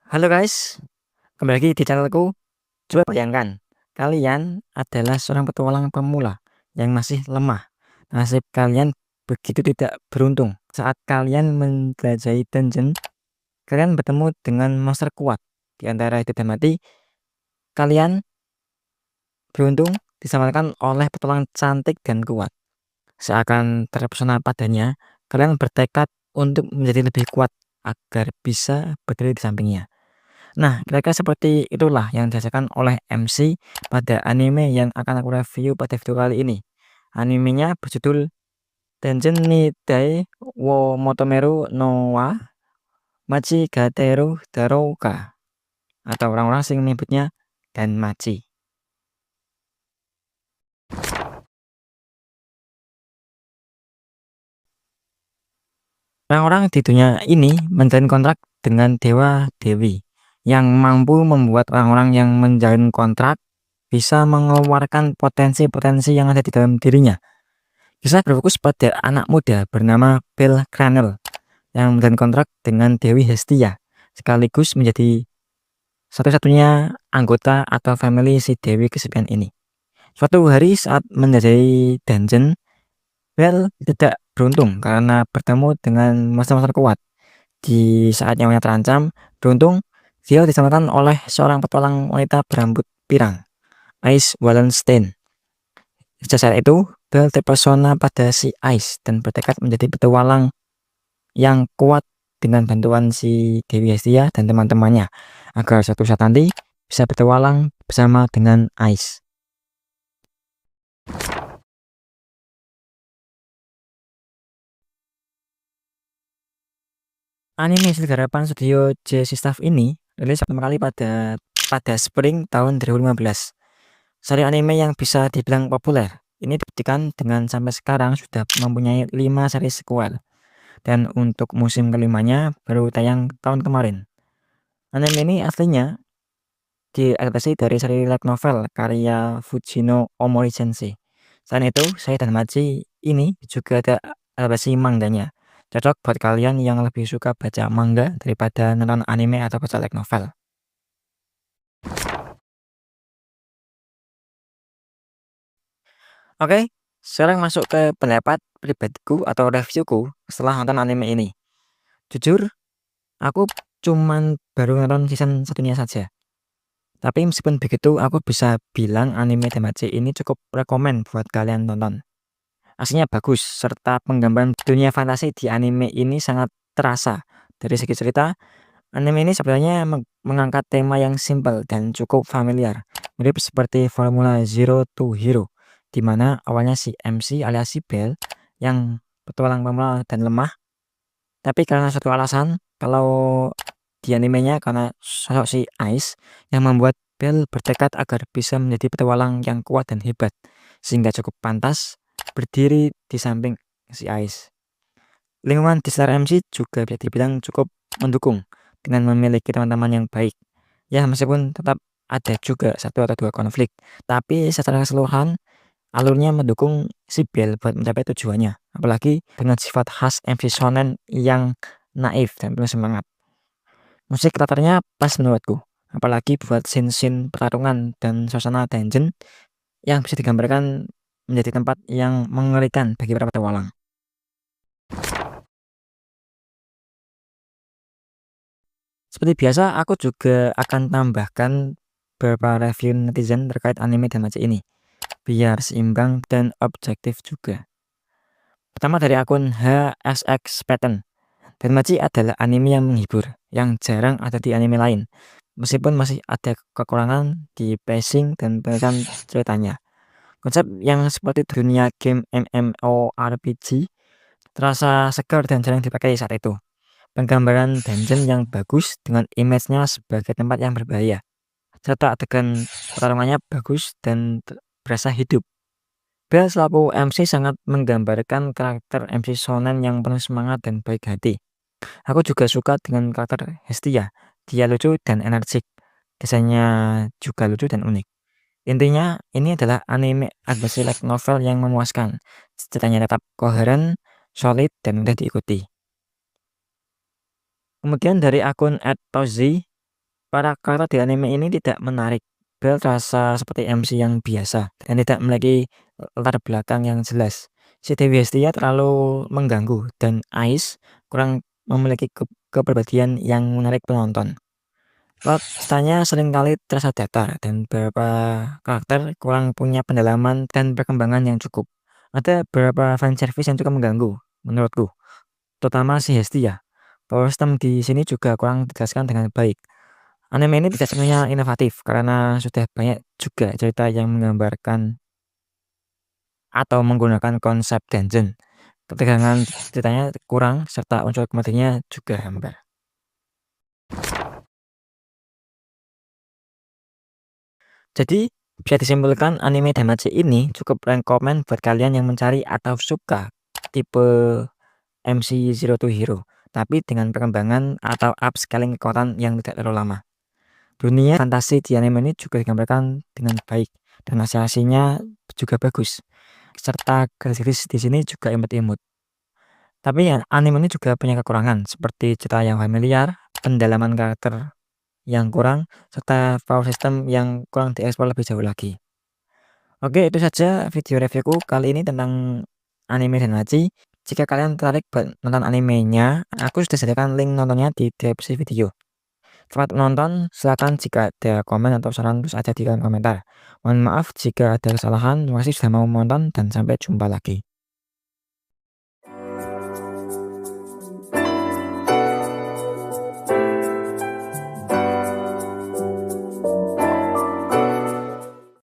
Halo guys, kembali lagi di channelku. Coba bayangkan, kalian adalah seorang petualang pemula yang masih lemah. Nasib kalian begitu tidak beruntung. Saat kalian menjelajahi dungeon, kalian bertemu dengan monster kuat. Di antara hidup dan mati, kalian beruntung diselamatkan oleh petualang cantik dan kuat. Seakan terpesona padanya, kalian bertekad untuk menjadi lebih kuat agar bisa berdiri di sampingnya. Nah, kira-kira seperti itulah yang dirasakan oleh MC pada anime yang akan aku review pada video kali ini. Animenya berjudul Tenjen ni Dai wo Motomeru no wa Machigateru Darouka, atau orang-orang sing menyebutnya Danmachi. Orang-orang di dunia ini menjalin kontrak dengan dewa-dewi yang mampu membuat orang-orang yang menjalin kontrak bisa mengeluarkan potensi-potensi yang ada di dalam dirinya. Kisah berfokus pada anak muda bernama Bel Cranel yang menjalin kontrak dengan Dewi Hestia, sekaligus menjadi satu-satunya anggota atau family si Dewi kesepian ini. Suatu hari saat menjadi dungeon, Bel tidak beruntung karena bertemu dengan monster-monster kuat. Di saat nyawanya terancam, beruntung dia diselamatkan oleh seorang petualang wanita berambut pirang, Ice Wallenstein. Sejak saat itu, Bel terpesona pada si Ice dan bertekad menjadi petualang yang kuat dengan bantuan si Dewi Hestia dan teman-temannya agar suatu saat nanti bisa bertualang bersama dengan Ice. Anime hasil garapan studio JC Staff ini rilis pertama kali pada spring tahun 2015. Seri anime yang bisa dibilang populer ini dibuktikan dengan sampai sekarang sudah mempunyai 5 seri sequel, dan untuk musim kelimanya baru tayang tahun kemarin. Anime ini aslinya diadaptasi dari seri light novel karya Fujino Omori Sensei. Selain itu, saya dan Machi ini juga ada adaptasi manganya. Cocok buat kalian yang lebih suka baca manga daripada nonton anime atau baca light novel. Oke, sekarang masuk ke pendapat pribadiku atau reviewku setelah nonton anime ini. Jujur, aku cuman baru nonton season satunya saja. Tapi meskipun begitu, aku bisa bilang anime Danmachi ini cukup rekomen buat kalian tonton. Aslinya bagus, serta penggambaran dunia fantasi di anime ini sangat terasa. Dari segi cerita, anime ini sebenarnya mengangkat tema yang simpel dan cukup familiar, mirip seperti Formula Zero to Hero, di mana awalnya si MC alias si Bell yang petualang pemula dan lemah, tapi karena suatu alasan, kalau di animenya karena sosok si Ice yang membuat Bell bertekad agar bisa menjadi petualang yang kuat dan hebat, sehingga cukup pantas berdiri di samping si Ice. Lingkungan di sekitar MC juga bisa dibilang cukup mendukung dengan memiliki teman-teman yang baik. Ya, meskipun tetap ada juga satu atau dua konflik, tapi secara keseluruhan alurnya mendukung si Bell buat mencapai tujuannya. Apalagi dengan sifat khas MC shonen yang naif dan penuh semangat. Musik latarnya pas menurutku, apalagi buat scene-scene pertarungan dan suasana dungeon yang bisa digambarkan menjadi tempat yang mengerikan bagi para petualang. Seperti biasa, aku juga akan tambahkan beberapa review netizen terkait anime Danmachi ini, biar seimbang dan objektif juga. Pertama dari akun HSX Pattern. Danmachi adalah anime yang menghibur, yang jarang ada di anime lain, meskipun masih ada kekurangan di pacing dan penulisan ceritanya. Konsep yang seperti dunia game MMORPG terasa segar dan jarang dipakai saat itu. Penggambaran dungeon yang bagus dengan image-nya sebagai tempat yang berbahaya, serta adegan pertarungannya bagus dan berasa hidup. Bell selaku MC sangat menggambarkan karakter MC shonen yang penuh semangat dan baik hati. Aku juga suka dengan karakter Hestia. Dia lucu dan energik. Desainnya juga lucu dan unik. Intinya, ini adalah anime adaptasi light novel yang memuaskan. Ceritanya tetap koheren, solid, dan mudah diikuti. Kemudian dari akun @tozi, Para karakter di anime ini tidak menarik, Bell terasa seperti MC yang biasa dan tidak memiliki latar belakang yang jelas. Si Dewi Hestia terlalu mengganggu dan Ais kurang memiliki kepribadian yang menarik penonton. Faktanya seringkali terasa datar dan beberapa karakter kurang punya pendalaman dan perkembangan yang cukup. Ada beberapa fanservice yang cukup mengganggu menurutku, terutama si Hestia. Power system di sini juga kurang dijelaskan dengan baik. Anime ini tidak sepenuhnya inovatif karena sudah banyak juga cerita yang menggambarkan atau menggunakan konsep dungeon. Ketegangan ceritanya kurang serta unsur komedinya juga hambar. Jadi, bisa disimpulkan anime Damacy ini cukup rekomen buat kalian yang mencari atau suka tipe MC Zero to Hero, tapi dengan perkembangan atau upscaling kekuatan yang tidak terlalu lama. Dunia fantasi di anime ini juga digambarkan dengan baik dan animasinya juga bagus. Serta garis-garis di sini juga imut-imut. Tapi ya, anime ini juga punya kekurangan seperti cerita yang familiar, pendalaman karakter yang kurang, serta power system yang kurang dieksplor lebih jauh lagi. Oke, itu saja video reviewku kali ini tentang anime Denmachi. Jika kalian tertarik buat nonton animenya, aku sudah sediakan link nontonnya di deskripsi video. Selamat menonton, silakan jika ada komen atau saran tulis aja di kolom komentar. Mohon maaf jika ada kesalahan, terima kasih sudah mau menonton dan sampai jumpa lagi.